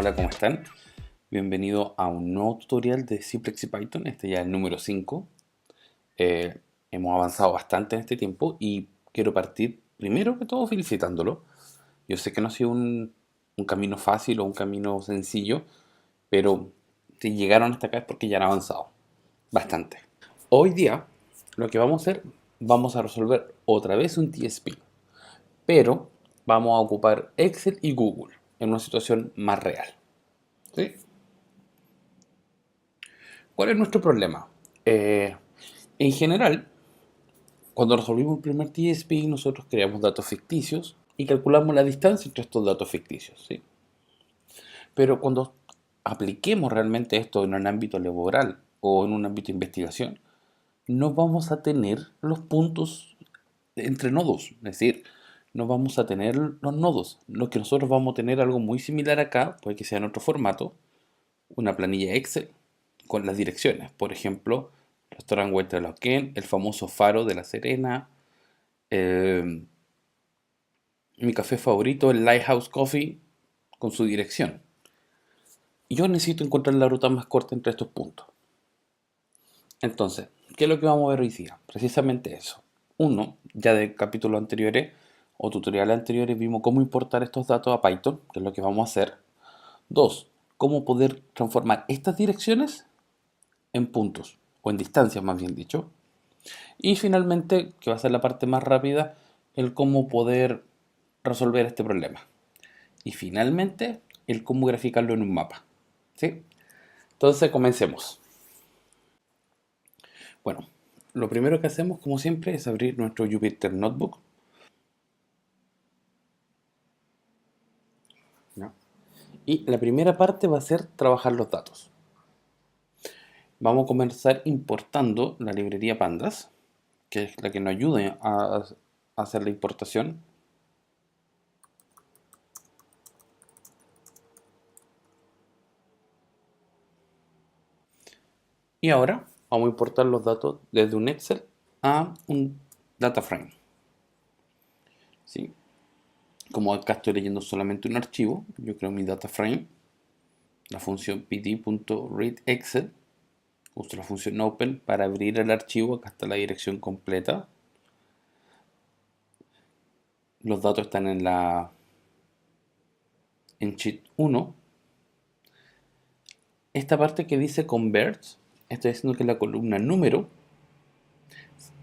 Hola, ¿cómo están? Bienvenido a un nuevo tutorial de Simplex y Python. Este ya es el número 5. Hemos avanzado bastante en este tiempo y quiero partir primero que todo felicitándolo. Yo sé que no ha sido un camino fácil o un camino sencillo, pero si llegaron hasta acá es porque ya han avanzado bastante. Hoy día lo que vamos a hacer, vamos a resolver otra vez un TSP, pero vamos a ocupar Excel y Google en una situación más real. ¿Sí? ¿Cuál es nuestro problema? Eh, en general, cuando resolvimos el primer TSP, nosotros creamos datos ficticios y calculamos la distancia entre estos datos ficticios, ¿sí? Pero cuando apliquemos realmente esto en un ámbito laboral o en un ámbito de investigación, no vamos a tener los puntos entre nodos, es decir, no vamos a tener los nodos. Lo que nosotros vamos a tener algo muy similar acá, puede que sea en otro formato, una planilla Excel con las direcciones. Por ejemplo, Restaurant Huerta el famoso Faro de La Serena, eh, mi café favorito, el Lighthouse Coffee, con su dirección. Y yo necesito encontrar la ruta más corta entre estos puntos. Entonces, ¿qué es lo que vamos a ver hoy día? Precisamente eso. Uno, ya de capítulos anteriores o tutoriales anteriores vimos cómo importar estos datos a Python, que es lo que vamos a hacer. Dos, cómo poder transformar estas direcciones en puntos, o en distancias más bien dicho. Y finalmente, que va a ser la parte más rápida, el cómo poder resolver este problema. Y finalmente, el cómo graficarlo en un mapa. ¿Sí? Entonces, comencemos. Bueno, lo primero que hacemos, como siempre, es abrir nuestro Jupyter Notebook. ¿No? Y la primera parte va a ser trabajar los datos. Vamos a comenzar importando la librería Pandas, que es la que nos ayuda a hacer la importación. Y ahora vamos a importar los datos desde un Excel a un data frame. ¿Sí? Como acá estoy leyendo solamente un archivo, yo creo mi data frame, la función pd.readExcel, uso la función open para abrir el archivo, acá está la dirección completa. Los datos están en sheet 1. Esta parte que dice convert, estoy diciendo que la columna número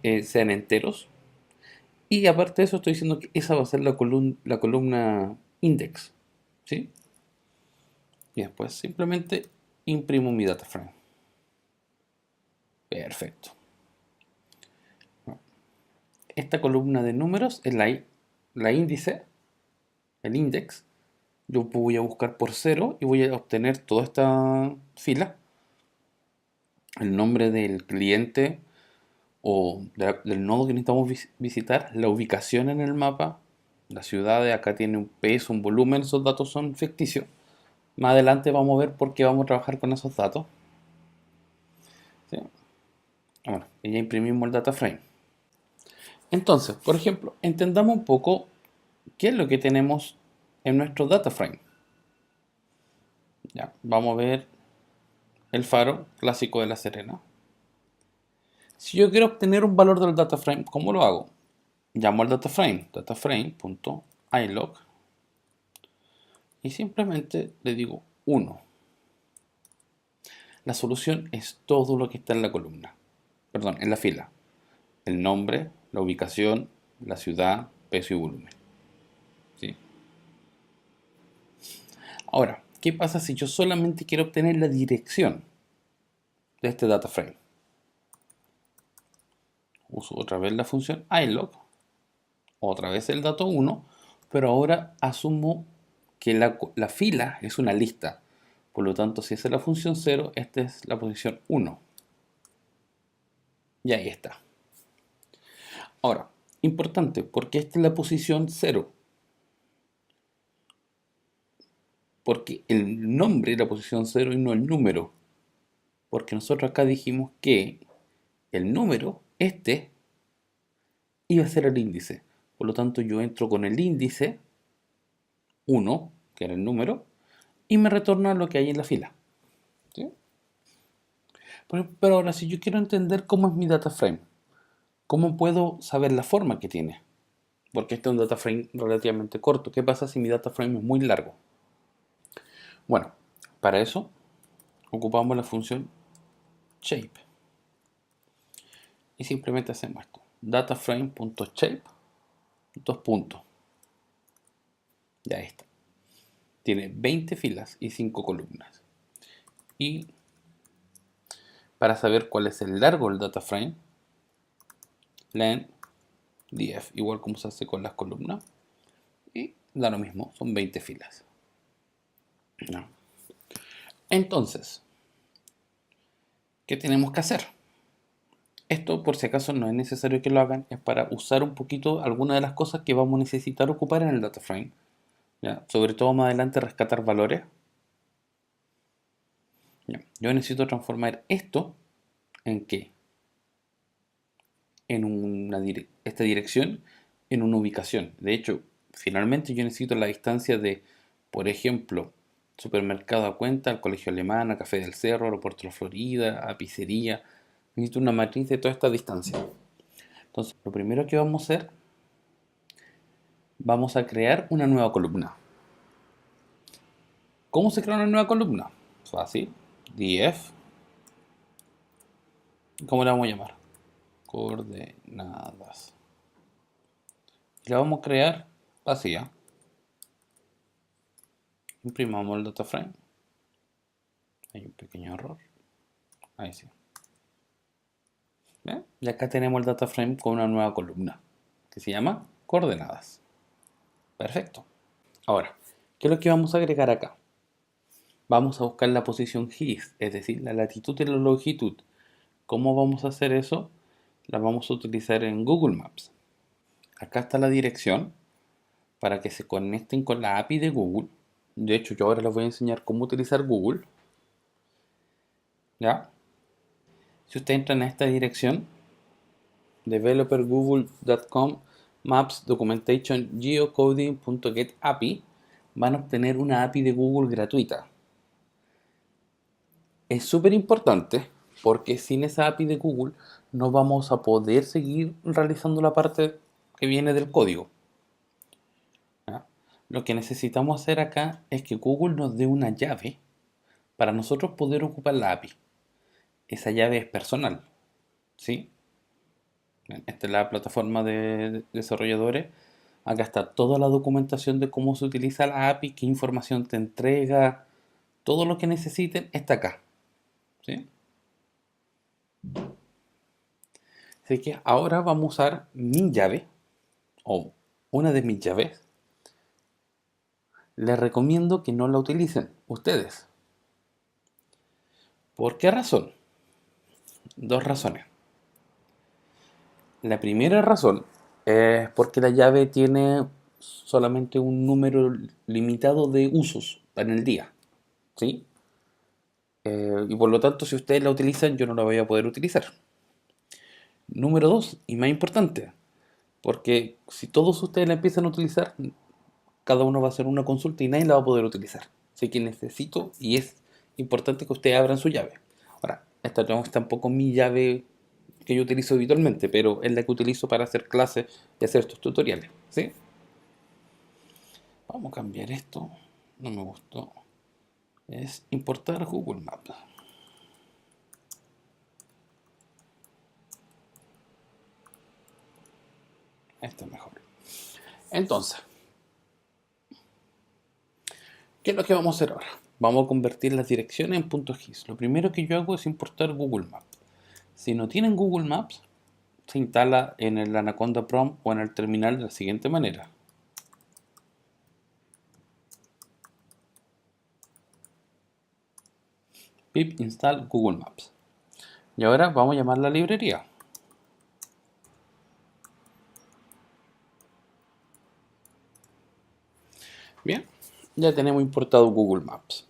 sean enteros. Y aparte de eso, estoy diciendo que esa va a ser la columna index. ¿Sí? Y después simplemente imprimo mi data frame. Perfecto. Esta columna de números es la índice, el index. Yo voy a buscar por 0 y voy a obtener toda esta fila, el nombre del cliente o del nodo que necesitamos visitar, la ubicación en el mapa, la ciudad de acá tiene un peso, un volumen, esos datos son ficticios. Más adelante vamos a ver por qué vamos a trabajar con esos datos. ¿Sí? Bueno, y ya imprimimos el data frame. Entonces, por ejemplo, entendamos un poco qué es lo que tenemos en nuestro data frame. Ya, vamos a ver el faro clásico de La Serena. Si yo quiero obtener un valor del data frame, ¿cómo lo hago? Llamo al dataframe.ilog y simplemente le digo 1. La solución es todo lo que está en la columna, perdón, en la fila. El nombre, la ubicación, la ciudad, peso y volumen. ¿Sí? Ahora, ¿qué pasa si yo solamente quiero obtener la dirección de este data frame? Uso otra vez la función ilog, otra vez el dato 1, pero ahora asumo que la fila es una lista. Por lo tanto, si esa es la función 0, esta es la posición 1. Y ahí está. Ahora, importante, porque esta es la posición 0. Porque el nombre es la posición 0 y no el número. Porque nosotros acá dijimos que el número, iba a ser el índice. Por lo tanto, yo entro con el índice 1, que era el número, y me retorna lo que hay en la fila. ¿Sí? Pero ahora, si yo quiero entender cómo es mi data frame, ¿cómo puedo saber la forma que tiene? Porque este es un data frame relativamente corto. ¿Qué pasa si mi data frame es muy largo? Bueno, para eso ocupamos la función shape y simplemente hacemos esto: dataframe.shape, dos puntos. Ya está. Tiene 20 filas y 5 columnas. Y para saber cuál es el largo del data frame, len df, igual como se hace con las columnas, y da lo mismo, son 20 filas. ¿No? Entonces, ¿qué tenemos que hacer? Esto, por si acaso no es necesario que lo hagan, es para usar un poquito algunas de las cosas que vamos a necesitar ocupar en el data frame. ¿Ya? Sobre todo más adelante rescatar valores. ¿Ya? Yo necesito transformar esto en qué? En esta dirección en una ubicación. De hecho, finalmente yo necesito la distancia de, por ejemplo, supermercado a Cuenta, al Colegio Alemán, a Café del Cerro, Aeropuerto de la Florida, a Pizzería. Necesito una matriz de toda esta distancia. Entonces, lo primero que vamos a hacer, vamos a crear una nueva columna. ¿Cómo se crea una nueva columna? Fácil. df. ¿Cómo la vamos a llamar? Coordenadas. Y la vamos a crear vacía. Imprimamos el data frame. Hay un pequeño error. Ahí sí. ¿Bien? Y acá tenemos el data frame con una nueva columna que se llama coordenadas. Perfecto. Ahora, ¿qué es lo que vamos a agregar acá? Vamos a buscar la posición GIS, es decir, la latitud y la longitud. ¿Cómo vamos a hacer eso? La vamos a utilizar en Google Maps. Acá está la dirección para que se conecten con la API de Google. De hecho, yo ahora les voy a enseñar cómo utilizar Google. ¿Ya? Si ustedes entran a esta dirección, developergoogle.com maps documentation geocoding.getAPI, van a obtener una API de Google gratuita. Es súper importante porque sin esa API de Google no vamos a poder seguir realizando la parte que viene del código. ¿Ya? Lo que necesitamos hacer acá es que Google nos dé una llave para nosotros poder ocupar la API. Esa llave es personal, ¿sí? Esta es la plataforma de desarrolladores. Acá está toda la documentación de cómo se utiliza la API, qué información te entrega, todo lo que necesiten está acá, ¿sí? Así que ahora vamos a usar mi llave, o una de mis llaves. Les recomiendo que no la utilicen ustedes. ¿Por qué razón? Dos razones. La primera razón es porque la llave tiene solamente un número limitado de usos en el día, ¿sí? Y por lo tanto, si ustedes la utilizan, yo no la voy a poder utilizar. Número dos, y más importante, porque si todos ustedes la empiezan a utilizar, cada uno va a hacer una consulta y nadie la va a poder utilizar. Así que necesito y es importante que ustedes abran su llave. Ahora, esta no es tampoco mi llave que yo utilizo habitualmente, pero es la que utilizo para hacer clases y hacer estos tutoriales, ¿sí? Vamos a cambiar esto. No me gustó. Es importar Google Maps. Este es mejor. Entonces, ¿qué es lo que vamos a hacer ahora? Vamos a convertir las direcciones en puntos GIS. Lo primero que yo hago es importar Google Maps. Si no tienen Google Maps, se instala en el Anaconda Prompt o en el terminal de la siguiente manera. Pip install Google Maps. Y ahora vamos a llamar la librería. Bien, ya tenemos importado Google Maps.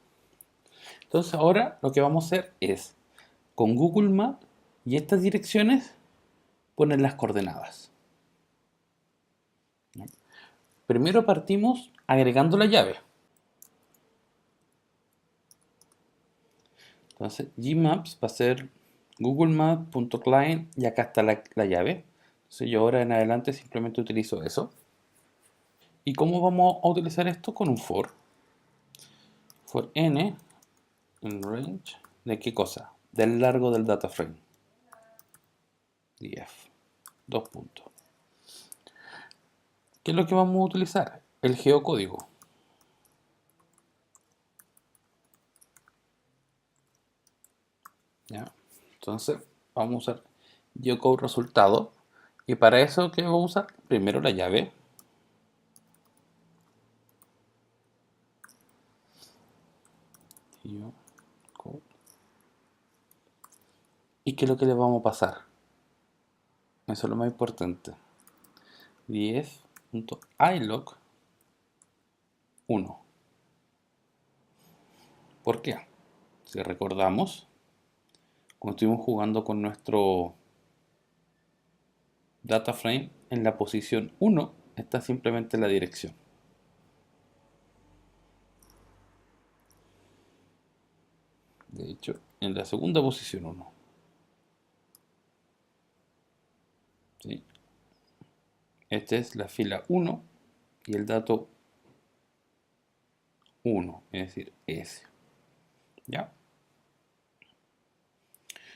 Entonces ahora lo que vamos a hacer es, con Google Maps y estas direcciones, poner las coordenadas. Primero partimos agregando la llave. Entonces Gmaps va a ser Google Maps.client y acá está la llave. Entonces yo ahora en adelante simplemente utilizo eso. ¿Y cómo vamos a utilizar esto? Con un for. For n en range. ¿De qué cosa? Del largo del data frame. df. Dos puntos. ¿Qué es lo que vamos a utilizar? El geocódigo. ¿Ya? Entonces vamos a usar geocode resultado. Y para eso, ¿qué vamos a usar? Primero la llave. Geocode. ¿Y qué es lo que le vamos a pasar? Eso es lo más importante. 10.ilog 1. ¿Por qué? Si recordamos, cuando estuvimos jugando con nuestro data frame, en la posición 1 está simplemente la dirección. De hecho, en la segunda posición 1. ¿Sí? Esta es la fila 1 y el dato 1, es decir, S. ¿Ya?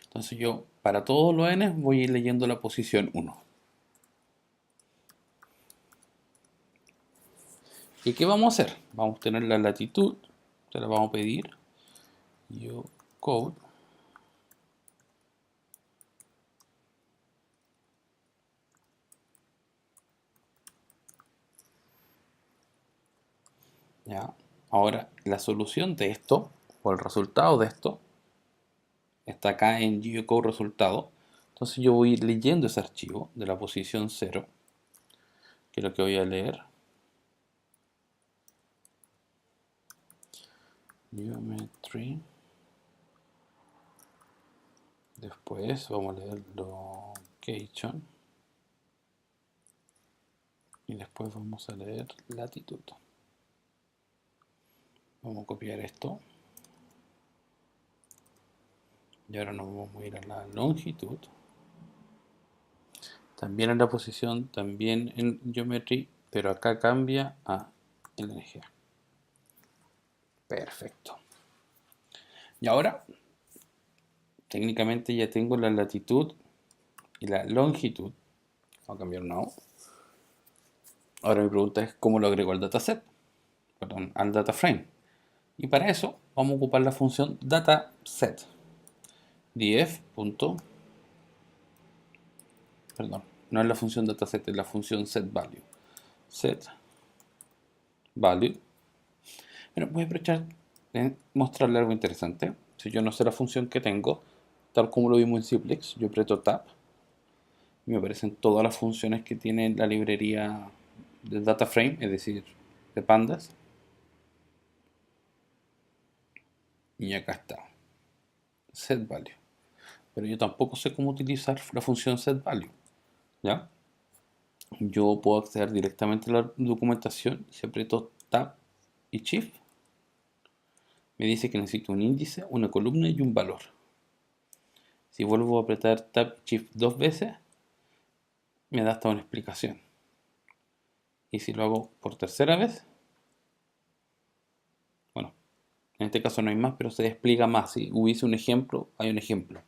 Entonces yo, para todos los n, voy a ir leyendo la posición 1. ¿Y qué vamos a hacer? Vamos a tener la latitud, se la vamos a pedir. Yo code. ¿Ya? Ahora, la solución de esto, o el resultado de esto, está acá en geocode resultado. Entonces yo voy a ir leyendo ese archivo de la posición 0, que es lo que voy a leer. Geometry. Después vamos a leer location. Y después vamos a leer latitud. Vamos a copiar esto. Y ahora nos vamos a ir a la longitud. También en la posición, también en geometry, pero acá cambia a LNG. Perfecto. Y ahora, técnicamente ya tengo la latitud y la longitud. Vamos a cambiar una O. Ahora mi pregunta es cómo lo agrego al dataset, perdón, al data frame. Y para eso vamos a ocupar la función dataset. df. Perdón, no es la función dataset, es la función setValue. SetValue. Bueno, voy a aprovechar de mostrarle algo interesante. Si yo no sé la función que tengo, tal como lo vimos en Simplex, yo aprieto Tab y me aparecen todas las funciones que tiene la librería de DataFrame, es decir, de pandas. Y acá está, setValue. Pero yo tampoco sé cómo utilizar la función setValue. ¿Ya? Yo puedo acceder directamente a la documentación. Si aprieto Tab y Shift, me dice que necesito un índice, una columna y un valor. Si vuelvo a apretar Tab y Shift dos veces, me da hasta una explicación. Y si lo hago por tercera vez, bueno, en este caso no hay más, pero se despliega más. Si hubiese un ejemplo, hay un ejemplo.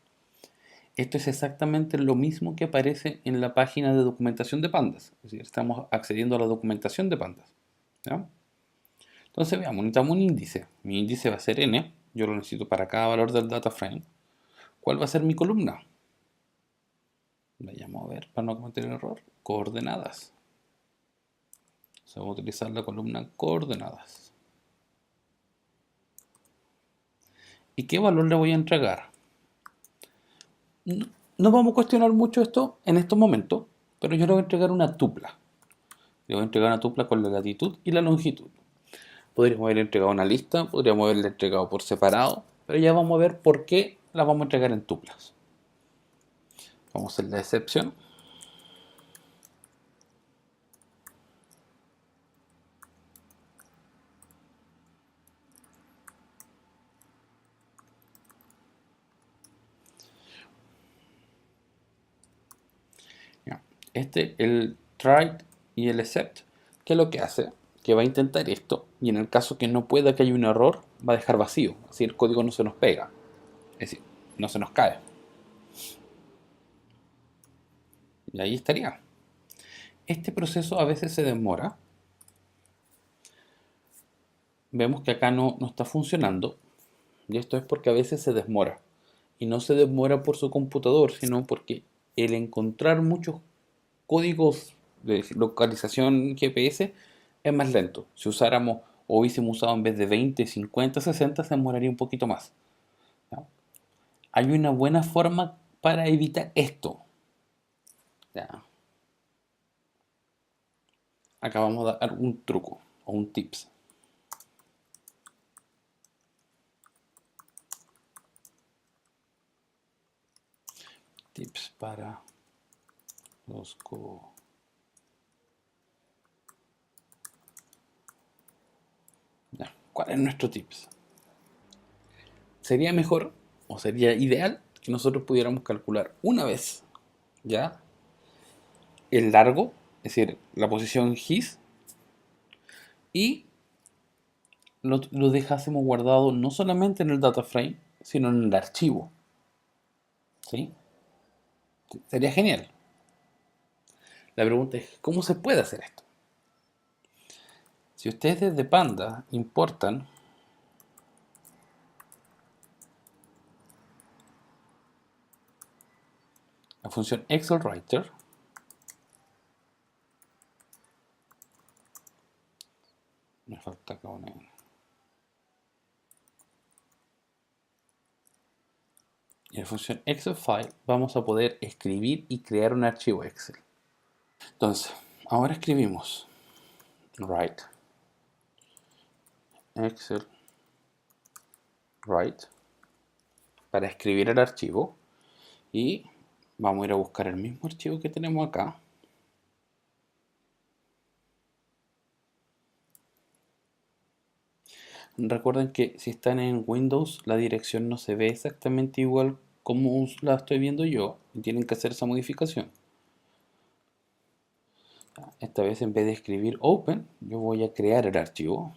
Esto es exactamente lo mismo que aparece en la página de documentación de pandas. Es decir, estamos accediendo a la documentación de pandas. ¿Ya? Entonces veamos, necesitamos un índice. Mi índice va a ser n. Yo lo necesito para cada valor del data frame. ¿Cuál va a ser mi columna? Vayamos a ver para no cometer el error. Coordenadas. Entonces vamos a utilizar la columna coordenadas. ¿Y qué valor le voy a entregar? No vamos a cuestionar mucho esto en estos momentos, pero yo le voy a entregar una tupla. Le voy a entregar una tupla con la latitud y la longitud. Podríamos haberle entregado una lista, podríamos haberle entregado por separado, pero ya vamos a ver por qué la vamos a entregar en tuplas. Vamos a hacer la excepción. El try y el except, ¿qué es lo que hace? Que va a intentar esto y en el caso que no pueda que haya un error, va a dejar vacío, así el código no se nos pega, es decir, no se nos cae. Y ahí estaría. Este proceso a veces se demora. Vemos que acá no está funcionando. Y esto es porque a veces se demora. Y no se demora por su computador, sino porque el encontrar muchos códigos de localización GPS es más lento. Si usáramos o hubiésemos usado en vez de 20, 50, 60, se demoraría un poquito más. ¿Ya? Hay una buena forma para evitar esto. ¿Ya? Acá vamos a dar un truco o un tips. Tips para los Ya. ¿Cuál es nuestro tips? Sería mejor o sería ideal que nosotros pudiéramos calcular una vez ya el largo, es decir, la posición his, y lo dejásemos guardado no solamente en el data frame, sino en el archivo. ¿Sí? Sería genial. La pregunta es, ¿cómo se puede hacer esto? Si ustedes desde Panda importan la función Excel Writer, me falta acá una. Y en la función Excel File vamos a poder escribir y crear un archivo Excel. Entonces, ahora escribimos write Excel write para escribir el archivo y vamos a ir a buscar el mismo archivo que tenemos acá. Recuerden que si están en Windows la dirección no se ve exactamente igual como la estoy viendo yo y tienen que hacer esa modificación. Esta vez en vez de escribir open, yo voy a crear el archivo.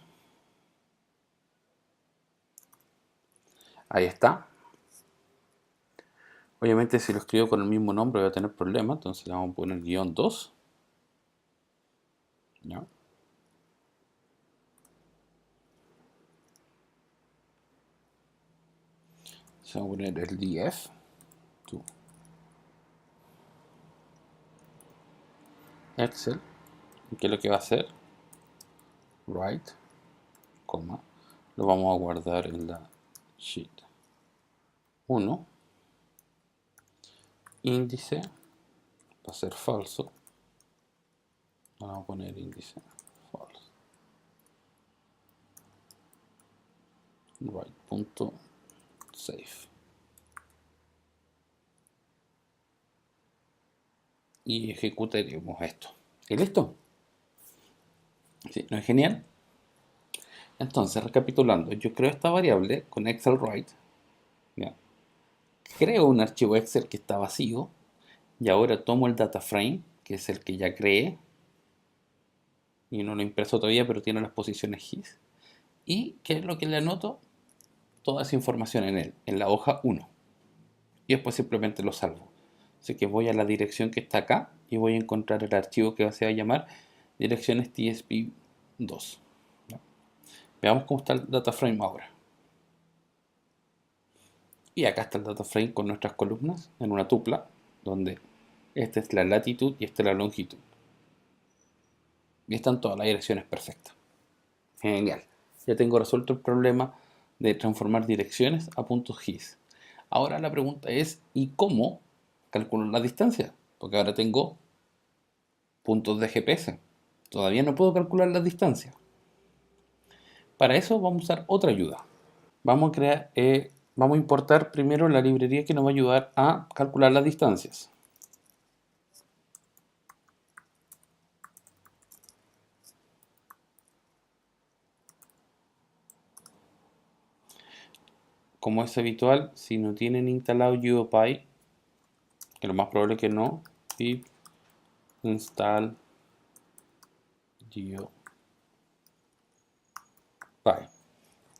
Ahí está. Obviamente si lo escribo con el mismo nombre voy a tener problemas, entonces le vamos a poner -2. ¿Ya? Se va a poner el df to Excel. ¿Qué es lo que va a hacer? Write, coma, lo vamos a guardar en la sheet 1, índice, va a ser falso, vamos a poner índice false, write.save y ejecutaremos esto. ¿Y listo? ¿Sí? ¿No es genial? Entonces, recapitulando, yo creo esta variable con Excel write, ¿ya? Creo un archivo Excel que está vacío y ahora tomo el data frame, que es el que ya creé y no lo he impreso todavía, pero tiene las posiciones his. ¿Y qué es lo que le anoto? Toda esa información en él, en la hoja 1. Y después simplemente lo salvo. Así que voy a la dirección que está acá y voy a encontrar el archivo que se va a llamar direcciones TSP2. Veamos cómo está el data frame ahora. Y acá está el data frame con nuestras columnas en una tupla, donde esta es la latitud y esta es la longitud. Y están todas las direcciones perfectas. Genial. Ya tengo resuelto el problema de transformar direcciones a puntos GIS. Ahora la pregunta es, ¿y cómo calculo la distancia? Porque ahora tengo puntos de GPS. Todavía no puedo calcular la distancia. Para eso vamos a usar otra ayuda. Vamos a importar primero la librería que nos va a ayudar a calcular las distancias. Como es habitual, si no tienen instalado UOPy, que lo más probable es que no, pip install GeoPy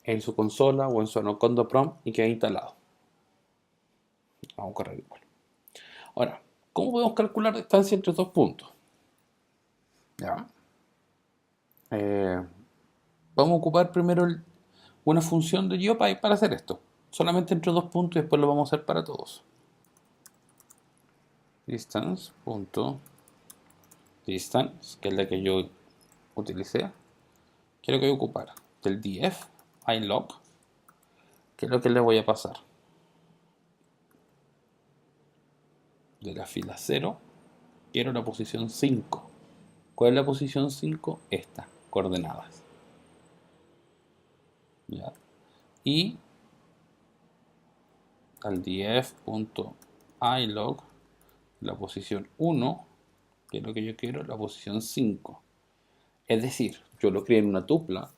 en su consola o en su Anaconda prompt y queda instalado. Vamos a correr igual. Ahora, ¿cómo podemos calcular distancia entre dos puntos? ¿Ya? Vamos a ocupar primero una función de GeoPy para hacer esto. Solamente entre dos puntos y después lo vamos a hacer para todos. Distance, que es la que yo utilicé. ¿Qué es lo que voy a ocupar? Del df ilog, que es lo que le voy a pasar. De la fila 0, quiero la posición 5. ¿Cuál es la posición 5? Esta, coordenadas. ¿Ya? Y al df.ilog, la posición 1, que es lo que yo quiero, la posición 5. Es decir, yo lo creé en una tupla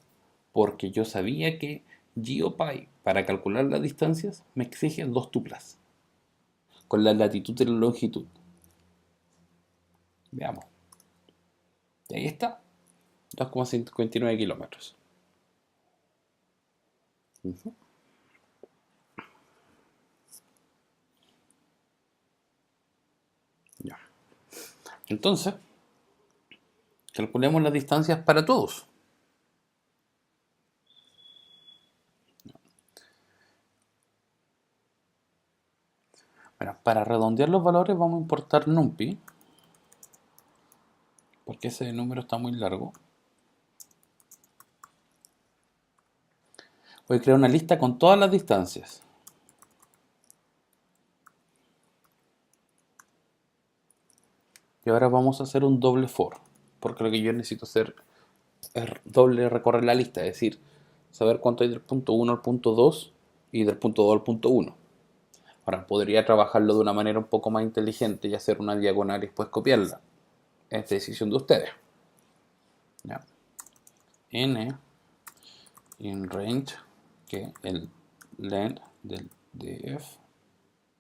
porque yo sabía que GeoPy, para calcular las distancias, me exige dos tuplas, con la latitud y la longitud. Veamos. Y ahí está, 2,59 kilómetros. Ya. Entonces, calculemos las distancias para todos. Bueno, para redondear los valores vamos a importar NumPy, porque ese número está muy largo. Voy a crear una lista con todas las distancias. Y ahora vamos a hacer un doble for, porque lo que yo necesito hacer es doble recorrer la lista, es decir, saber cuánto hay del punto 1 al punto 2 y del punto 2 al punto 1. Ahora, podría trabajarlo de una manera un poco más inteligente y hacer una diagonal y después copiarla. Es decisión de ustedes. ¿Ya? N in range, que el length del df,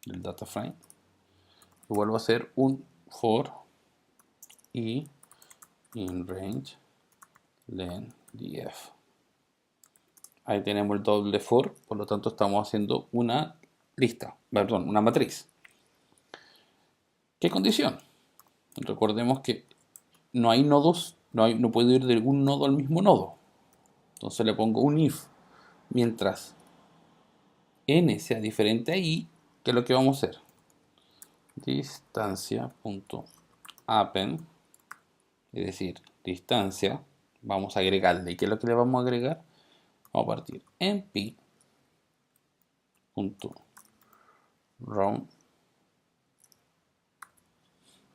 del data frame. Y vuelvo a hacer un for y in range len df. Ahí tenemos el doble for, por lo tanto estamos haciendo una lista, perdón, una matriz. ¿Qué condición? Recordemos que no hay nodos, no puedo ir de un nodo al mismo nodo. Entonces le pongo un if mientras n sea diferente a i, que es lo que vamos a hacer. Distancia.append, es decir, distancia, vamos a agregarle. ¿Y qué es lo que le vamos a agregar? Vamos a partir en pi.round.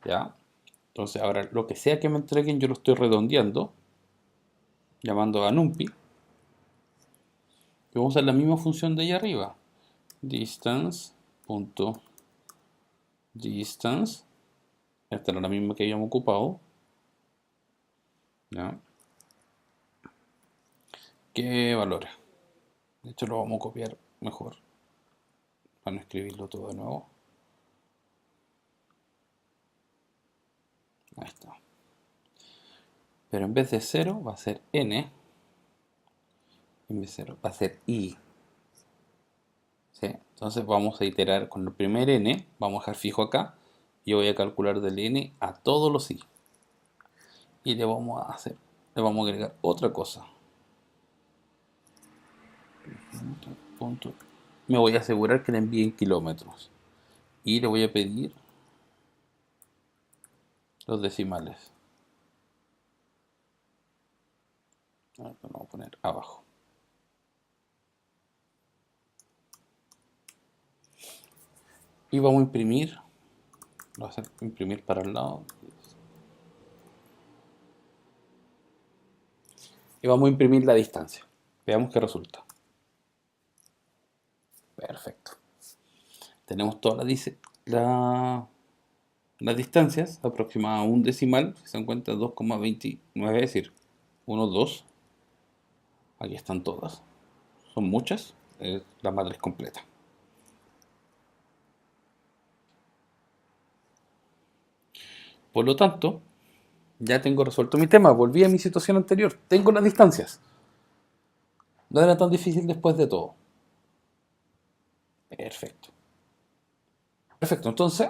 ¿Ya? Entonces ahora lo que sea que me entreguen yo lo estoy redondeando, llamando a NumPy. Y vamos a usar la misma función de ahí arriba. Distance. Esta era la misma que habíamos ocupado. ¿Ya? ¿Qué valores? De hecho lo vamos a copiar mejor, para no escribirlo todo de nuevo. Ahí está. Pero en vez de 0 va a ser n. En vez de 0 va a ser i. ¿Sí? Entonces vamos a iterar con el primer n. Vamos a dejar fijo acá. Y voy a calcular del n a todos los i. Y le vamos a agregar otra cosa. Me voy a asegurar que le envíen kilómetros. Y le voy a pedir los decimales. Lo vamos a poner abajo. Y vamos a imprimir. Lo voy a hacer imprimir para el lado. Y vamos a imprimir la distancia. Veamos qué resulta. Perfecto. Tenemos todas las distancias aproximadas a un decimal. Si se dan cuenta, 2,29, es decir, 1, 2. Aquí están todas. Son muchas. Es la matriz completa. Por lo tanto, ya tengo resuelto mi tema. Volví a mi situación anterior. Tengo las distancias. No era tan difícil después de todo. Perfecto. Perfecto. Entonces,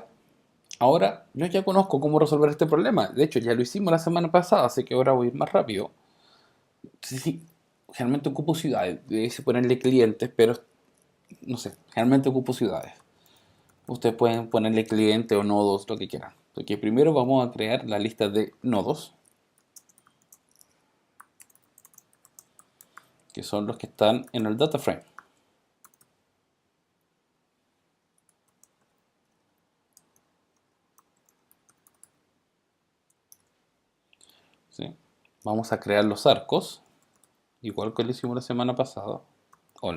ahora yo ya conozco cómo resolver este problema. De hecho, ya lo hicimos la semana pasada, así que ahora voy a ir más rápido. Sí, sí, generalmente ocupo ciudades. Debe ponerle clientes, pero no sé, generalmente ocupo ciudades. Ustedes pueden ponerle cliente o nodos, lo que quieran. Porque primero vamos a crear la lista de nodos, que son los que están en el data frame. ¿Sí? Vamos a crear los arcos, igual que lo hicimos la semana pasada, o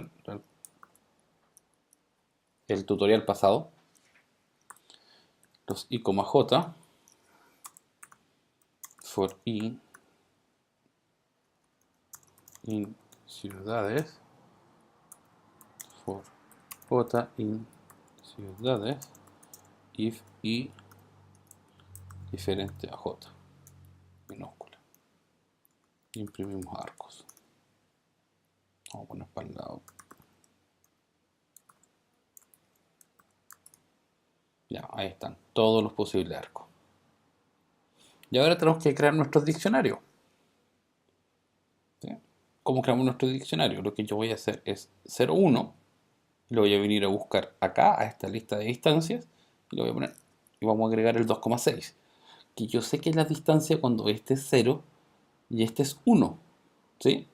el tutorial pasado. Los i, j, for i in ciudades, for j in ciudades, if i diferente a j, minúscula. Imprimimos arcos. Vamos a poner para el lado. Ya, ahí están todos los posibles arcos. Y ahora tenemos que crear nuestro diccionario. ¿Sí? ¿Cómo creamos nuestro diccionario? Lo que yo voy a hacer es 01, y lo voy a venir a buscar acá, a esta lista de distancias, y lo voy a poner, y vamos a agregar el 2,6, que yo sé que es la distancia cuando este es 0 y este es 1, ¿sí?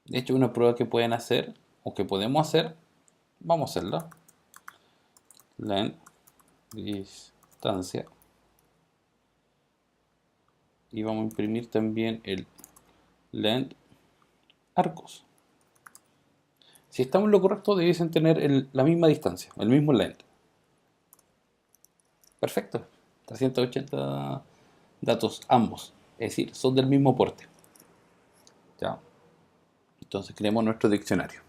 De hecho, una prueba que pueden hacer, o que podemos hacer, vamos a hacerla. Len, distancia, y vamos a imprimir también el length arcos. Si estamos en lo correcto, debiesen tener la misma distancia, el mismo length. Perfecto. 380 datos ambos. Es decir, son del mismo porte. ¿Ya? Entonces creemos nuestro diccionario.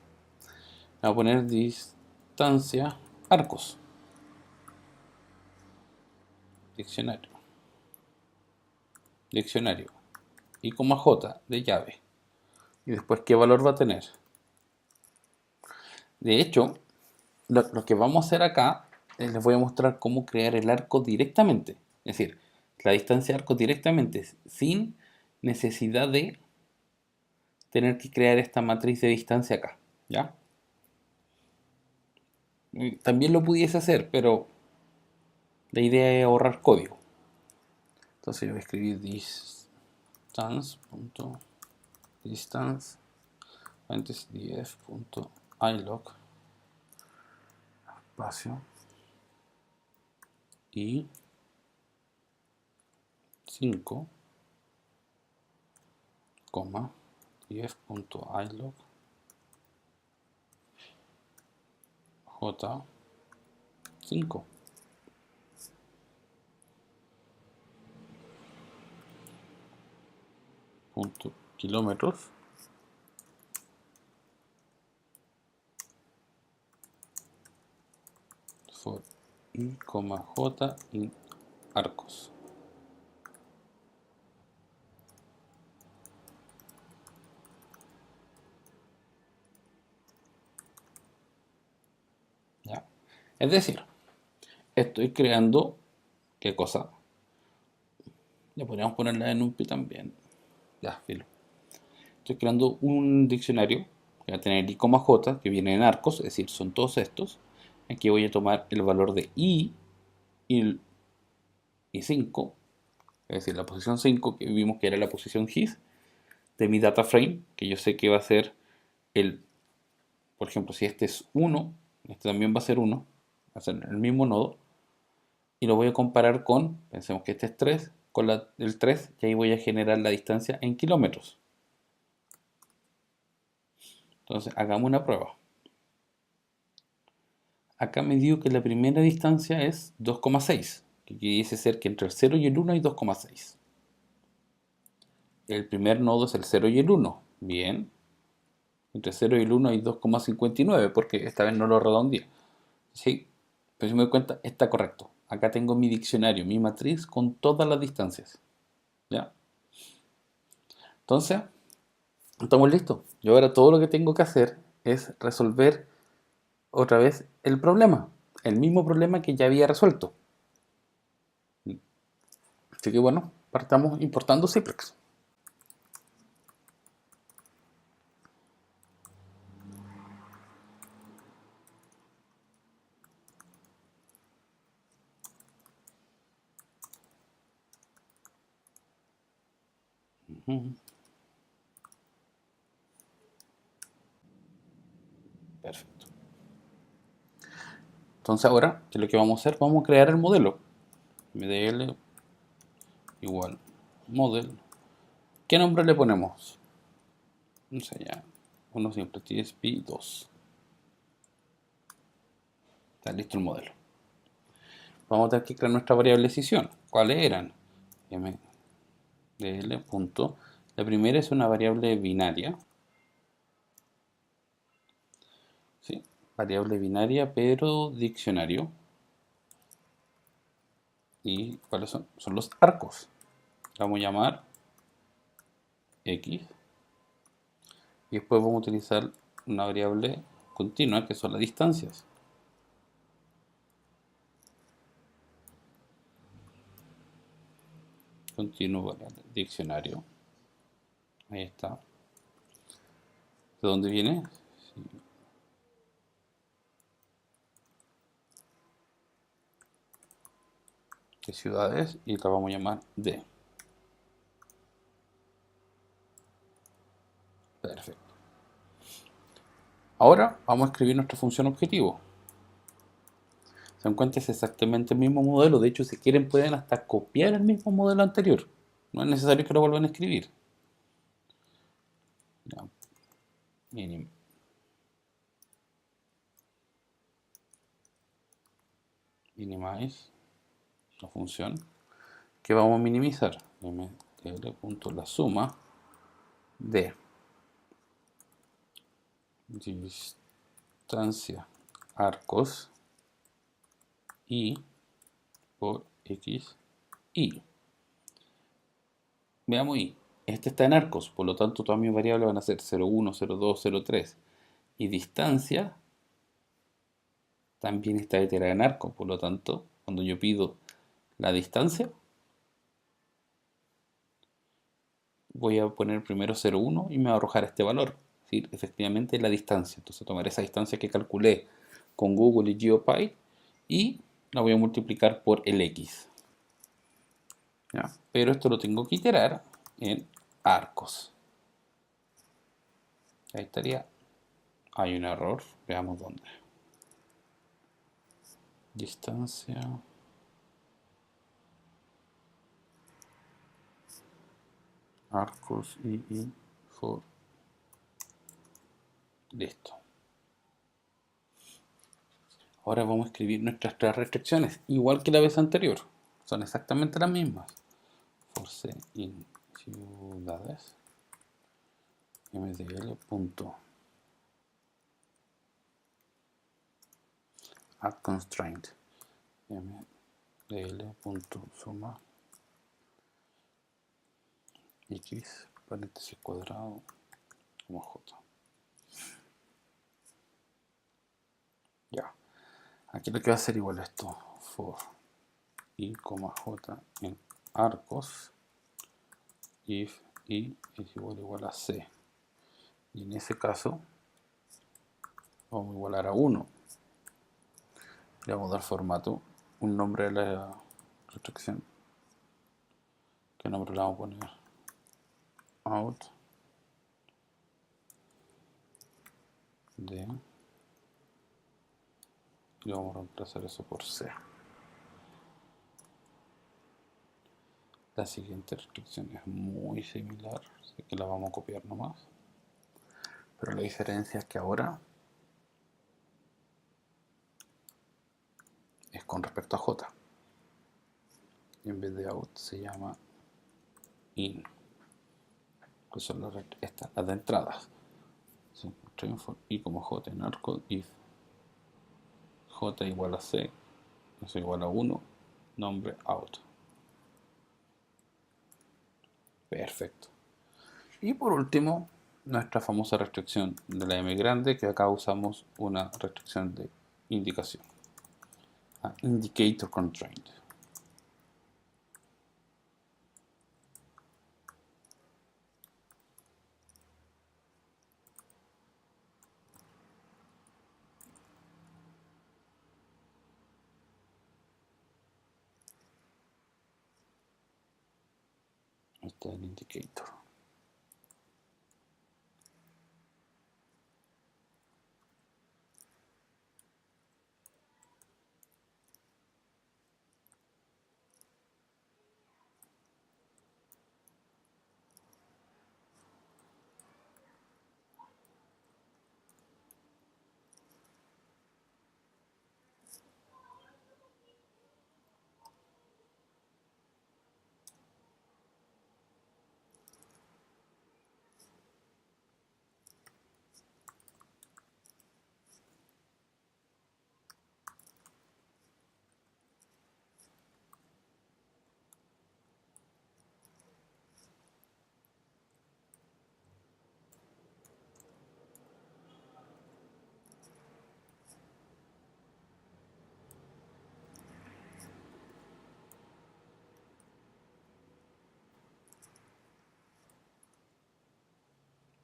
Vamos a poner distancia arcos. Diccionario. Diccionario. Y j de llave. Y después, ¿qué valor va a tener? De hecho, lo que vamos a hacer acá, les voy a mostrar cómo crear el arco directamente. Es decir, la distancia de arco directamente, sin necesidad de tener que crear esta matriz de distancia acá. ¿Ya? También lo pudiese hacer, pero la idea es ahorrar código. Entonces yo voy a escribir distance.distance antes df.ilog espacio y 5, df.ilog j5. Kilómetros for i, j in arcos. ¿Ya? Es decir, estoy creando, ¿qué cosa? Ya podríamos ponerla en NumPy también. Ya, filo. Estoy creando un diccionario que va a tener i, j, que viene en arcos, es decir, son todos estos. Aquí voy a tomar el valor de i y 5, es decir, la posición 5 que vimos que era la posición his de mi data frame, que yo sé que va a ser por ejemplo, si este es 1, este también va a ser 1, va a ser el mismo nodo, y lo voy a comparar con, pensemos que este es 3, con el 3, y ahí voy a generar la distancia en kilómetros. Entonces, hagamos una prueba. Acá me digo que la primera distancia es 2,6, que quiere ser que entre el 0 y el 1 hay 2,6. El primer nodo es el 0 y el 1. Bien. Entre 0 y el 1 hay 2,59, porque esta vez no lo redondeé. ¿Sí? Pero si me doy cuenta, está correcto. Acá tengo mi diccionario, mi matriz con todas las distancias. ¿Ya? Entonces, estamos listos. Yo ahora todo lo que tengo que hacer es resolver otra vez el problema. El mismo problema que ya había resuelto. Así que bueno, partamos importando Ciplex. Perfecto. Entonces ahora, ¿qué es lo que vamos a hacer? Vamos a crear el modelo. MDL igual model. ¿Qué nombre le ponemos? No sé, ya. Uno siempre, TSP2. Está listo el modelo. Vamos a tener que crear nuestra variable decisión. ¿Cuáles eran? MDL punto. La primera es una variable binaria. ¿Sí? Variable binaria, pero diccionario. ¿Y cuáles son? Son los arcos. Vamos a llamar X. Y después vamos a utilizar una variable continua, que son las distancias. Continuo variable diccionario. Ahí está. ¿De dónde viene? Sí. ¿Qué ciudades? Y la vamos a llamar D. Perfecto. Ahora vamos a escribir nuestra función objetivo. Se dan cuenta, es exactamente el mismo modelo. De hecho, si quieren pueden hasta copiar el mismo modelo anterior. No es necesario que lo vuelvan a escribir. Ya. Minimize la función que vamos a minimizar. mtl.la suma de distancia arcos y por x y. Veamos y. Este está en arcos, por lo tanto todas mis variables van a ser 0,1, 0,2, 0,3. Y distancia también está iterada en arcos, por lo tanto, cuando yo pido la distancia, voy a poner primero 0,1 y me va a arrojar este valor. Es decir, efectivamente la distancia. Entonces tomaré esa distancia que calculé con Google y GeoPy y la voy a multiplicar por el X. ¿Ya? Pero esto lo tengo que iterar en arcos. Ahí estaría. Hay un error. Veamos dónde. Distancia. Arcos y for. Listo. Ahora vamos a escribir nuestras tres restricciones, igual que la vez anterior. Son exactamente las mismas. For C in ciudades. mdl punto add constraint mdl punto suma x paréntesis cuadrado como j. Ya, aquí lo que va a ser igual a esto, for i, j en arcos if i es igual a c, y en ese caso vamos a igualar a 1. Le vamos a dar formato, un nombre de la restricción. ¿Qué nombre le vamos a poner? Out de, y vamos a reemplazar eso por C. La siguiente restricción es muy similar, así que la vamos a copiar nomás. Pero la diferencia es que ahora es con respecto a J. Y en vez de out se llama in, que son las de entradas. Y como J en arco, if J igual a C, eso igual a 1, nombre out. Perfecto. Y por último, nuestra famosa restricción de la M grande, que acá usamos una restricción de indicación. Indicator constraint. Este es el indicator.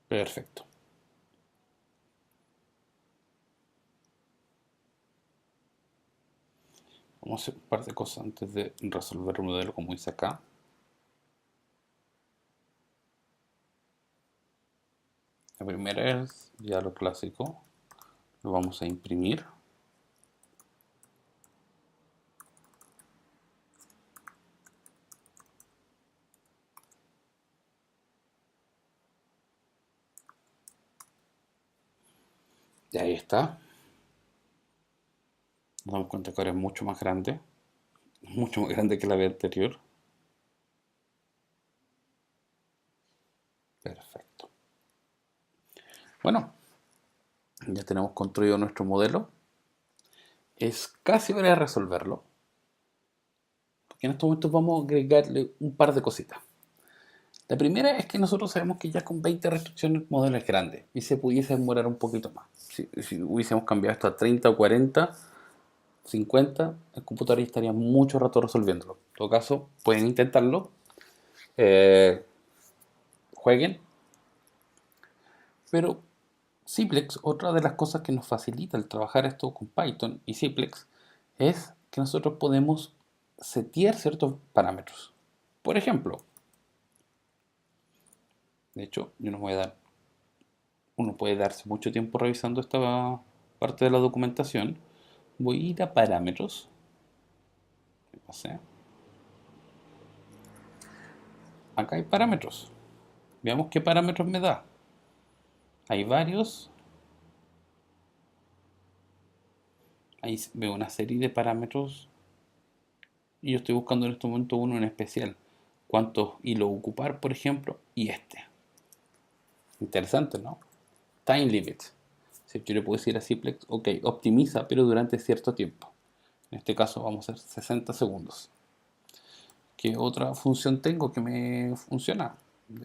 Perfecto. Vamos a hacer un par de cosas antes de resolver el modelo como dice acá. La primera es ya lo clásico. Lo vamos a imprimir. Y ahí está. Nos damos cuenta que ahora es mucho más grande que la vez anterior. Perfecto. Bueno, ya tenemos construido nuestro modelo. Es casi hora de resolverlo. Porque en estos momentos vamos a agregarle un par de cositas. La primera es que nosotros sabemos que ya con 20 restricciones el modelo es grande y se pudiese demorar un poquito más. Si hubiésemos cambiado esto a 30 o 40, 50, el computador ya estaría mucho rato resolviéndolo. En todo caso, pueden intentarlo. eh, Jueguen. Pero Simplex, otra de las cosas que nos facilita el trabajar esto con Python y Simplex es que nosotros podemos setear ciertos parámetros. Por ejemplo, de hecho, yo nos voy a dar, uno puede darse mucho tiempo revisando esta parte de la documentación. Voy a ir a parámetros. ¿Qué pasé? Acá hay parámetros. Veamos qué parámetros me da. Hay varios. Ahí veo una serie de parámetros y yo estoy buscando en este momento uno en especial. ¿Cuántos hilos ocupar, por ejemplo? Y este. Interesante, ¿no? Time limit. Si yo le puedo decir a Simplex, ok, optimiza, pero durante cierto tiempo. En este caso vamos a hacer 60 segundos. ¿Qué otra función tengo que me funciona?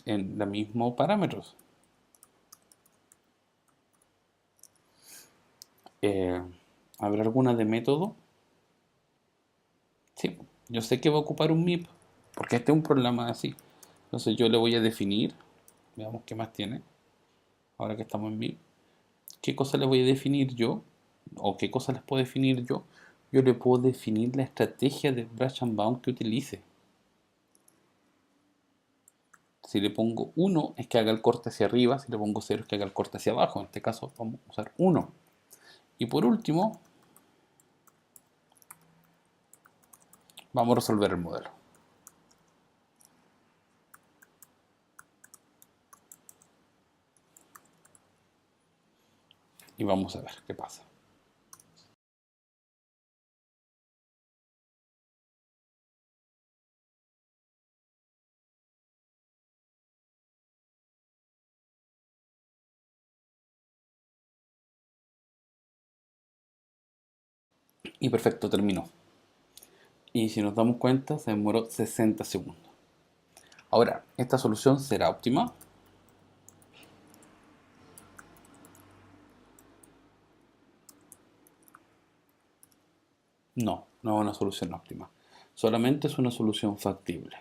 En los mismos parámetros. Eh, ¿Habrá alguna de método? Sí, yo sé que va a ocupar un MIP, porque este es un programa así. Entonces yo le voy a definir, veamos qué más tiene, ahora que estamos en MIP. ¿Qué cosa le voy a definir yo? ¿O qué cosa les puedo definir yo? Yo le puedo definir la estrategia de Brush and Bound que utilice. Si le pongo 1 es que haga el corte hacia arriba, si le pongo 0 es que haga el corte hacia abajo. En este caso vamos a usar 1. Y por último, vamos a resolver el modelo. Y vamos a ver qué pasa. Y perfecto, terminó. Y si nos damos cuenta, se demoró 60 segundos. Ahora, ¿esta solución será óptima? No, no es una solución óptima. Solamente es una solución factible.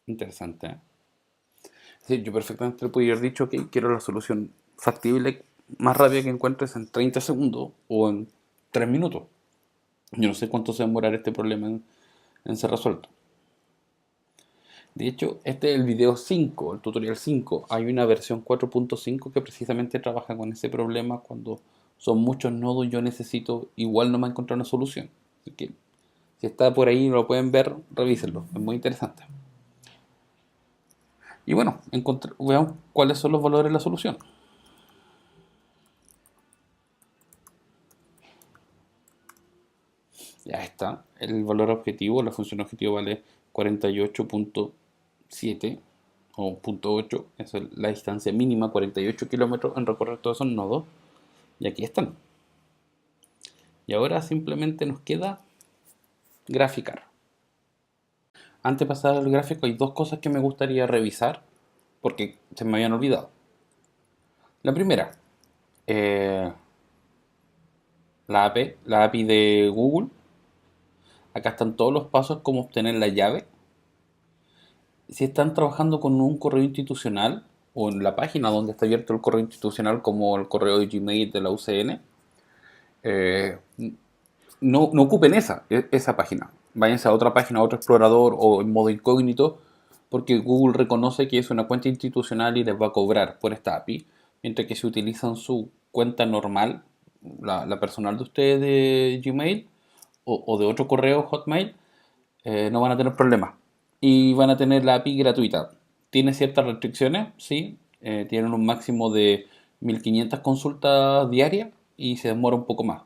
Interesante, ¿eh? Es decir, yo perfectamente le podría haber dicho que quiero la solución factible más rápida que encuentres en 30 segundos o en 3 minutos. Yo no sé cuánto se va a demorar este problema en ser resuelto. De hecho, este es el video 5, el tutorial 5. Hay una versión 4.5 que precisamente trabaja con ese problema cuando son muchos nodos. Yo necesito, igual no me ha encontrado una solución. Así que si está por ahí y lo pueden ver, revísenlo. Es muy interesante. Y bueno, veamos cuáles son los valores de la solución. Ya está. El valor objetivo, la función objetivo vale 48.7 o punto 8. Esa es la distancia mínima, 48 kilómetros en recorrer todos esos nodos. Y aquí están. Y ahora simplemente nos queda graficar. Antes de pasar al gráfico hay dos cosas que me gustaría revisar porque se me habían olvidado. La primera, eh, la API de Google. Acá están todos los pasos como obtener la llave. Si están trabajando con un correo institucional o en la página donde está abierto el correo institucional como el correo de Gmail de la UCN, eh, no ocupen esa página. Váyanse a otra página, a otro explorador o en modo incógnito, porque Google reconoce que es una cuenta institucional y les va a cobrar por esta API, mientras que si utilizan su cuenta normal, la personal de ustedes de Gmail o de otro correo Hotmail, no van a tener problemas. Y van a tener la API gratuita. Tiene ciertas restricciones, sí. Tienen un máximo de 1500 consultas diarias y se demora un poco más.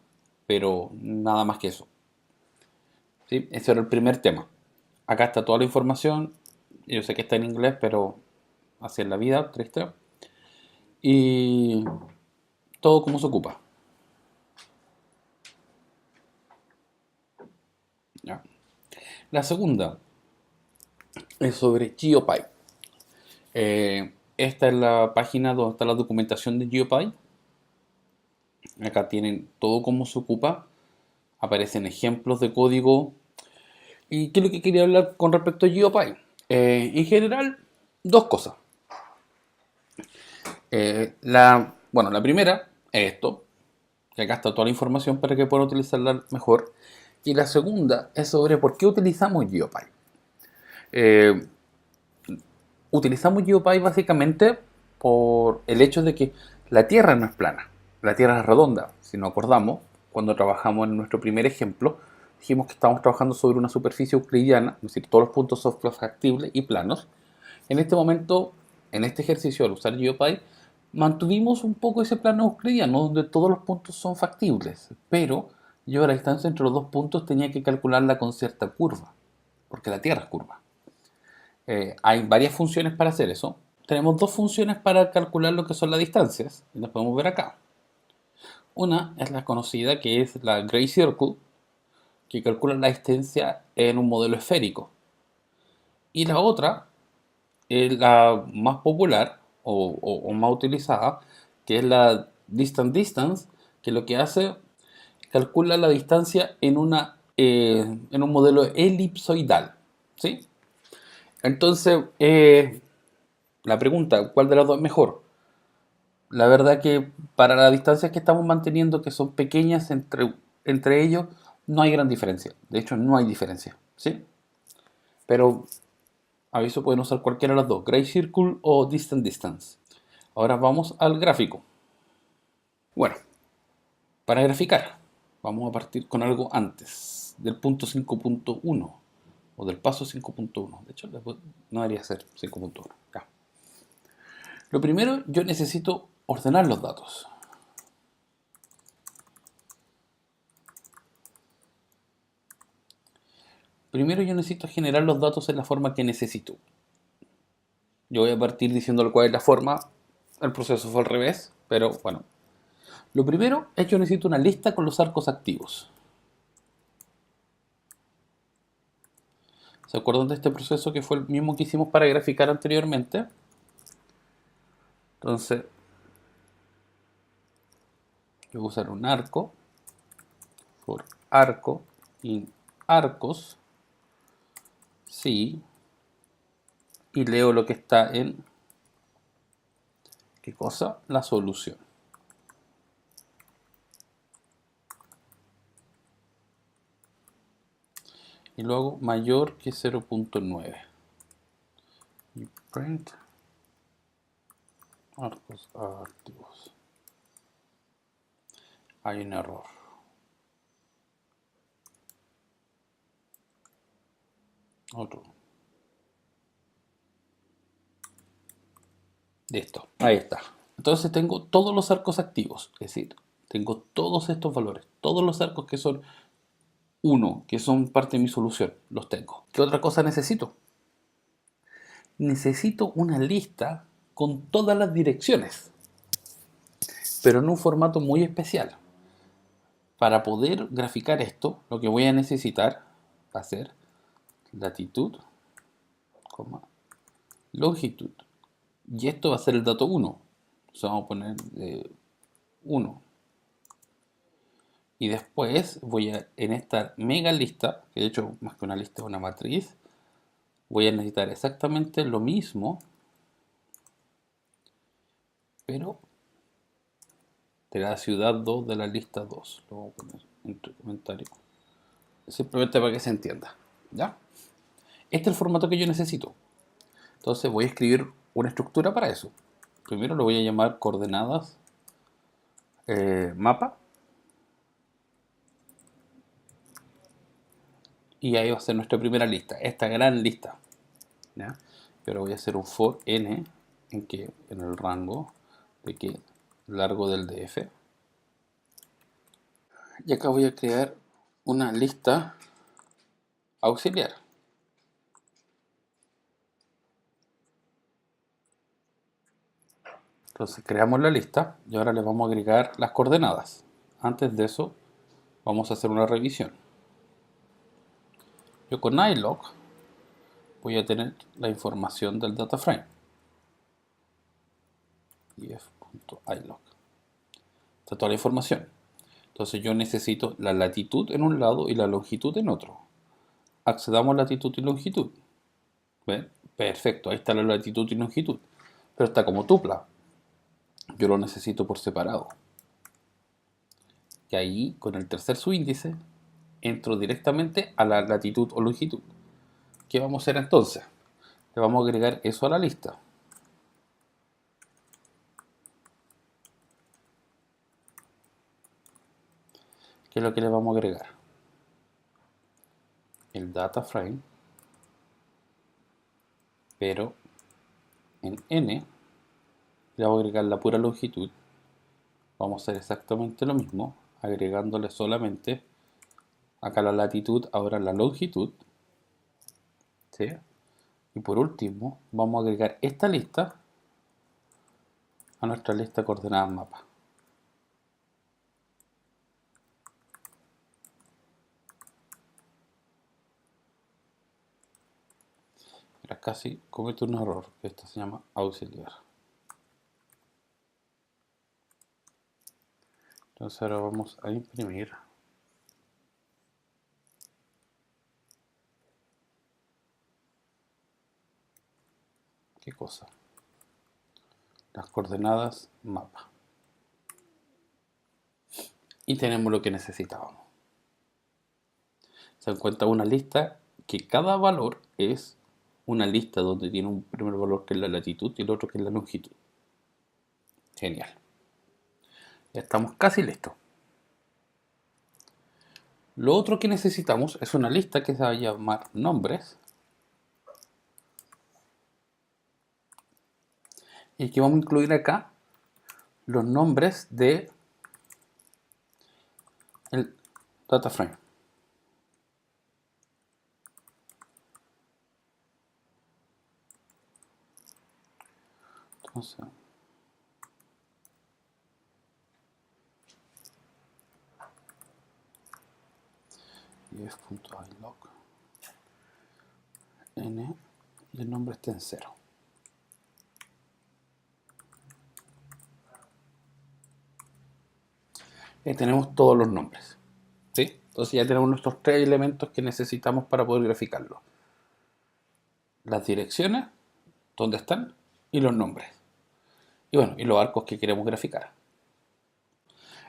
Pero nada más que eso. ¿Sí? Ese era el primer tema. Acá está toda la información. Yo sé que está en inglés, pero así es la vida, triste. Y todo cómo se ocupa. ¿Ya? La segunda es sobre GeoPy. Esta es la página donde está la documentación de GeoPy. Acá tienen todo cómo se ocupa. Aparecen ejemplos de código. ¿Y qué es lo que quería hablar con respecto a GeoPy? En general, dos cosas. La primera es esto, que acá está toda la información para que puedan utilizarla mejor. Y la segunda es sobre por qué utilizamos GeoPy. Eh, Utilizamos GeoPy básicamente por el hecho de que la Tierra no es plana, la Tierra es redonda. Si nos acordamos, cuando trabajamos en nuestro primer ejemplo, dijimos que estábamos trabajando sobre una superficie euclidiana, es decir, todos los puntos son factibles y planos. En este momento, en este ejercicio, al usar GeoPy, mantuvimos un poco ese plano euclidiano donde todos los puntos son factibles, pero yo la distancia entre los dos puntos tenía que calcularla con cierta curva, porque la Tierra es curva. Hay varias funciones para hacer eso. Tenemos dos funciones para calcular lo que son las distancias, y las podemos ver acá. Una es la conocida, que es la Gray Circle, que calcula la distancia en un modelo esférico. Y la otra es la más popular o más utilizada, que es la Distant Distance, que lo que hace, calcula la distancia en un modelo elipsoidal. ¿Sí? Entonces, la pregunta, ¿cuál de las dos es mejor? La verdad que para las distancias que estamos manteniendo, que son pequeñas entre ellos, no hay gran diferencia. De hecho, no hay diferencia. ¿Sí? Pero, aviso, pueden usar cualquiera de las dos, Gray Circle o Distant Distance. Ahora vamos al gráfico. Bueno, para graficar, vamos a partir con algo antes, del punto 5.1 o del paso 5.1. De hecho, no debería ser 5.1. Ya. Lo primero, yo necesito ordenar los datos. Primero yo necesito generar los datos en la forma que necesito. Yo voy a partir diciendo cuál es la forma. El proceso fue al revés, pero bueno. Lo primero es que yo necesito una lista con los arcos activos. ¿Se acuerdan de este proceso que fue el mismo que hicimos para graficar anteriormente? Entonces, yo voy a usar un arco, for arco, in arcos, sí, y leo lo que está en, ¿qué cosa? La solución. Y luego mayor que 0.9. Y print arcos activos. Hay un error. Otro. Listo, ahí está. Entonces tengo todos los arcos activos, es decir, tengo todos estos valores, todos los arcos que son 1, que son parte de mi solución, los tengo. ¿Qué otra cosa necesito? Necesito una lista con todas las direcciones, pero en un formato muy especial. Para poder graficar esto, lo que voy a necesitar va a ser latitud, longitud. Y esto va a ser el dato 1. Entonces vamos a poner 1. Y después voy a, en esta mega lista, que de hecho más que una lista es una matriz, voy a necesitar exactamente lo mismo, pero de la ciudad 2 de la lista 2. Lo voy a poner entre comentarios. Simplemente para que se entienda. ¿Ya? Este es el formato que yo necesito. Entonces voy a escribir una estructura para eso. Primero lo voy a llamar coordenadas mapa. Y ahí va a ser nuestra primera lista, esta gran lista. ¿Ya? Pero voy a hacer un for n en el rango de que largo del df. Y acá voy a crear una lista auxiliar. Entonces creamos la lista y ahora le vamos a agregar las coordenadas. Antes de eso vamos a hacer una revisión. Yo con iLog voy a tener la información del data frame. if.ilog. Está toda la información. Entonces yo necesito la latitud en un lado y la longitud en otro. Accedamos a latitud y longitud. ¿Ven? Perfecto, ahí está la latitud y longitud. Pero está como tupla. Yo lo necesito por separado. Y ahí, con el tercer subíndice, entro directamente a la latitud o longitud. ¿Qué vamos a hacer entonces? Le vamos a agregar eso a la lista. ¿Qué es lo que le vamos a agregar? El data frame, pero en n le vamos a agregar la pura longitud. Vamos a hacer exactamente lo mismo, agregándole solamente acá la latitud, ahora la longitud. ¿Sí? Y por último, vamos a agregar esta lista a nuestra lista de coordenadas mapa. Mira, casi cometo un error, esto se llama auxiliar. Entonces ahora vamos a imprimir ¿qué cosa? Las coordenadas mapa. Y tenemos lo que necesitábamos. Se encuentra una lista que cada valor es una lista donde tiene un primer valor que es la latitud y el otro que es la longitud. Genial. Ya estamos casi listos. Lo otro que necesitamos es una lista que se va a llamar nombres y que vamos a incluir acá los nombres de el data frame. Entonces, if.ilog n y el nombre está en 0. Tenemos todos los nombres, ¿sí? Entonces ya tenemos nuestros 3 elementos que necesitamos para poder graficarlo. Las direcciones, dónde están, y los nombres. Y bueno, y los arcos que queremos graficar.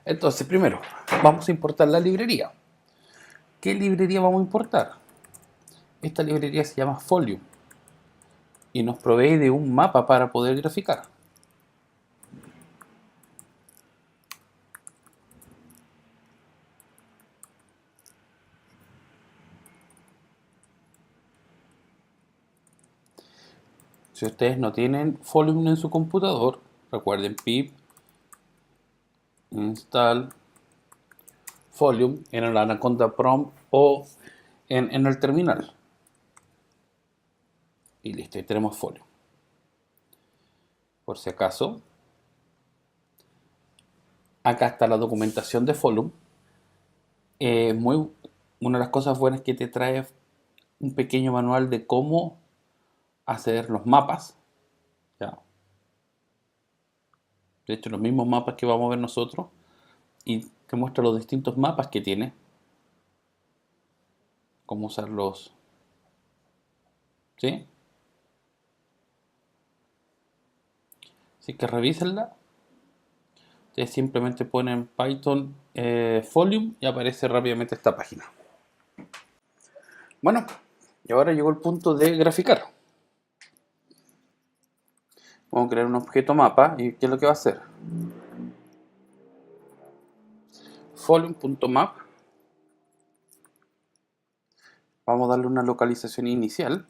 Entonces, primero, vamos a importar la librería. ¿Qué librería vamos a importar? Esta librería se llama Folium y nos provee de un mapa para poder graficar. Si ustedes no tienen Folium en su computador, recuerden pip install Folium en el Anaconda prompt o en el terminal. Y listo, ahí tenemos Folium. Por si acaso, acá está la documentación de Folium. Una de las cosas buenas es que te trae un pequeño manual de cómo hacer los mapas. ¿Ya? De hecho, los mismos mapas que vamos a ver nosotros y te muestra los distintos mapas que tiene, cómo usarlos, ¿sí? Así que revísenla. Ustedes simplemente ponen Python Folium y aparece rápidamente esta página. Bueno, y ahora llegó el punto de graficar. Vamos a crear un objeto mapa y ¿qué es lo que va a hacer? Folium.map. Vamos a darle una localización inicial.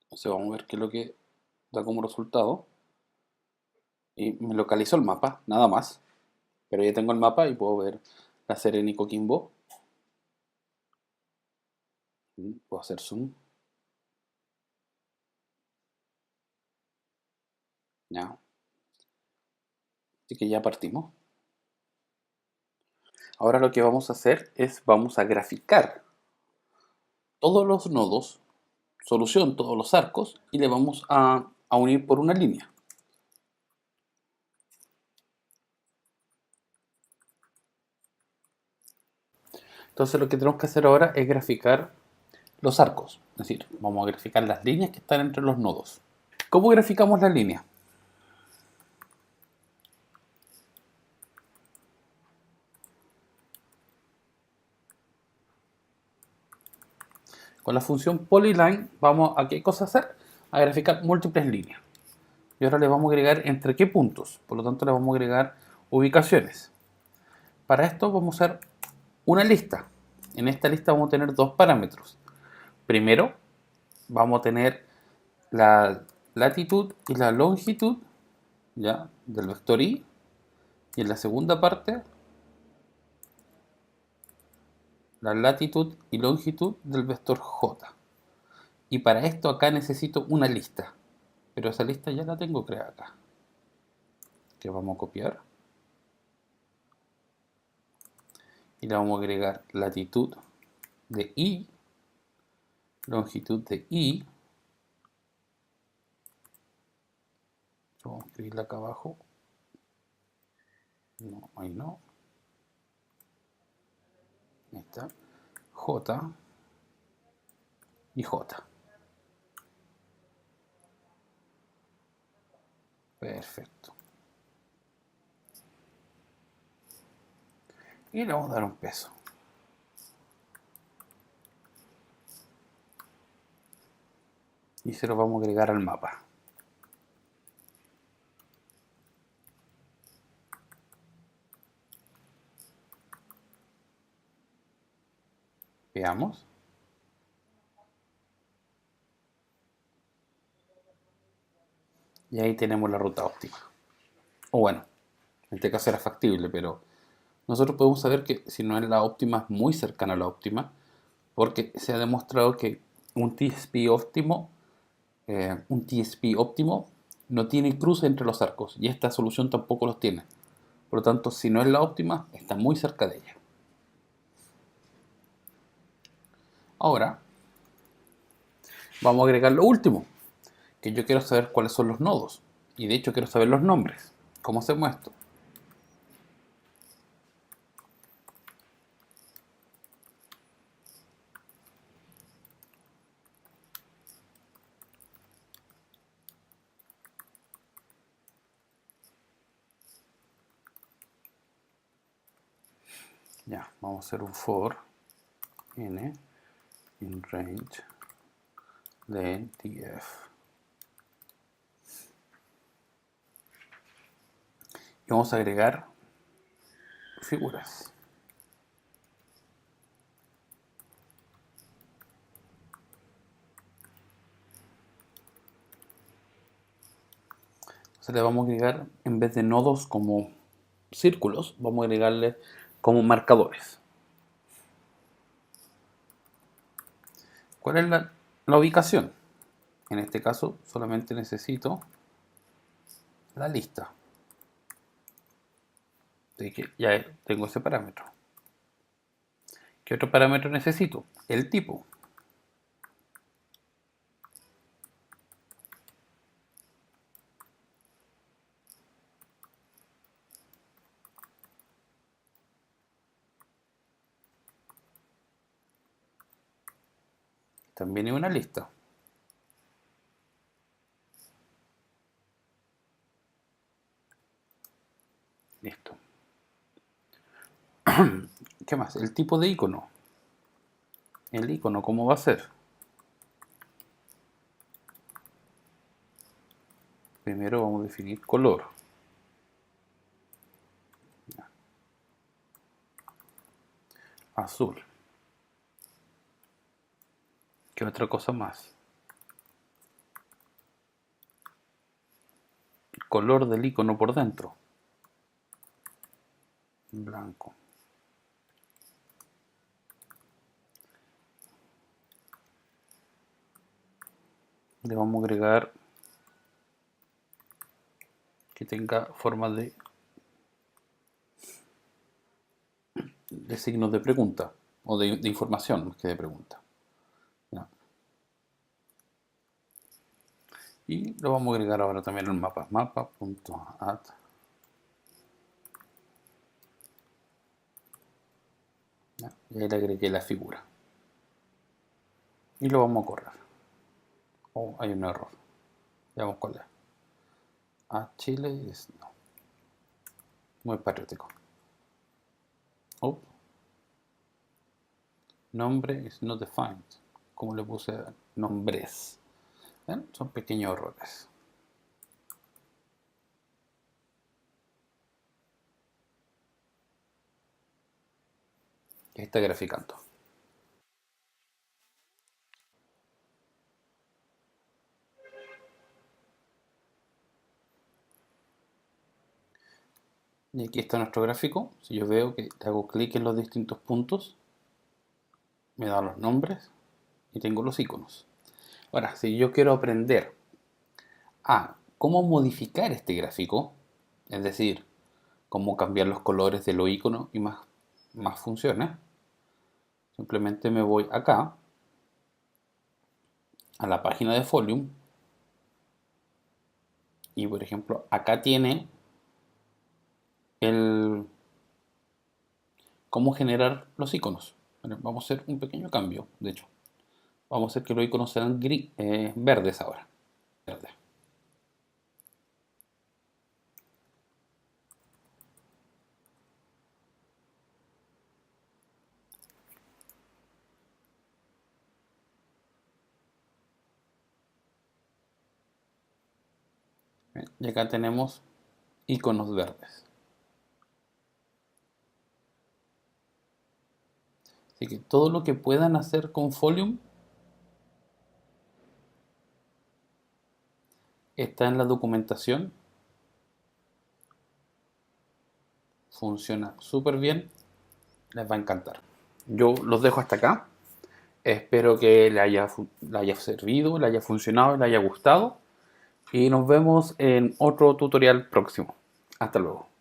Entonces vamos a ver qué es lo que da como resultado. Y me localizó el mapa, nada más. Pero ya tengo el mapa y puedo ver la Serena y Coquimbo. Puedo hacer zoom. Ya. Así que ya partimos. Ahora lo que vamos a hacer es vamos a graficar todos los nodos, solución, todos los arcos, y le vamos a unir por una línea. Entonces lo que tenemos que hacer ahora es graficar los arcos. Es decir, vamos a graficar las líneas que están entre los nodos. ¿Cómo graficamos la línea? Con la función polyline vamos a qué cosa hacer? A graficar múltiples líneas. Y ahora le vamos a agregar entre qué puntos. Por lo tanto le vamos a agregar ubicaciones. Para esto vamos a hacer una lista. En esta lista vamos a tener dos parámetros. Primero vamos a tener la latitud y la longitud, ¿ya?, del vector y en la segunda parte la latitud y longitud del vector j. Y para esto acá necesito una lista, pero esa lista ya la tengo creada acá, que vamos a copiar y le vamos a agregar latitud de y, longitud de y. Vamos a escribirla acá abajo. No, ahí no. Ahí está. J y J. Perfecto. Y le vamos a dar un peso. Y se lo vamos a agregar al mapa. Veamos. Y ahí tenemos la ruta óptima. O bueno, en este caso era factible, pero nosotros podemos saber que si no es la óptima, es muy cercana a la óptima, porque se ha demostrado que un TSP óptimo, un TSP óptimo no tiene cruce entre los arcos, y esta solución tampoco los tiene. Por lo tanto, si no es la óptima, está muy cerca de ella. Ahora, vamos a agregar lo último, que yo quiero saber cuáles son los nodos. Y de hecho quiero saber los nombres. ¿Cómo hacemos esto? Ya, vamos a hacer un for n in range len df. Y vamos a agregar figuras. Entonces le vamos a agregar, en vez de nodos como círculos, vamos a agregarle como marcadores. ¿Cuál es la ubicación? En este caso solamente necesito la lista. De que ya tengo ese parámetro. ¿Qué otro parámetro necesito? El tipo. También hay una lista. Listo. ¿Qué más? El tipo de icono. El icono, ¿cómo va a ser? Primero vamos a definir color. Azul. ¿Qué otra cosa más? Color del icono por dentro. Blanco. Le vamos a agregar que tenga forma de signos de pregunta o de información más que de pregunta. ¿Ya? Y lo vamos a agregar ahora también al mapa. Mapa.add. Y ahí le agregué la figura. Y lo vamos a correr. Oh, hay un error. Veamos cuál es. Chile es no. Muy patriótico. Oh, nombre is not defined. Como le puse nombres. ¿Ven? Son pequeños errores. Y ahí está graficando. Y aquí está nuestro gráfico. Si yo veo que le hago clic en los distintos puntos, me da los nombres y tengo los iconos. Ahora, si yo quiero aprender a cómo modificar este gráfico, es decir, cómo cambiar los colores de los iconos y más funciones, simplemente me voy acá a la página de Folium y por ejemplo acá tiene el cómo generar los iconos. Bueno, vamos a hacer un pequeño cambio, de hecho. Vamos a hacer que los iconos sean verdes ahora. Verde. Y acá tenemos iconos verdes. Así que todo lo que puedan hacer con Folium, Está en la documentación. Funciona súper bien. Les va a encantar. Yo los dejo hasta acá. Espero que le haya servido, le haya funcionado, le haya gustado. Y nos vemos en otro tutorial próximo. Hasta luego.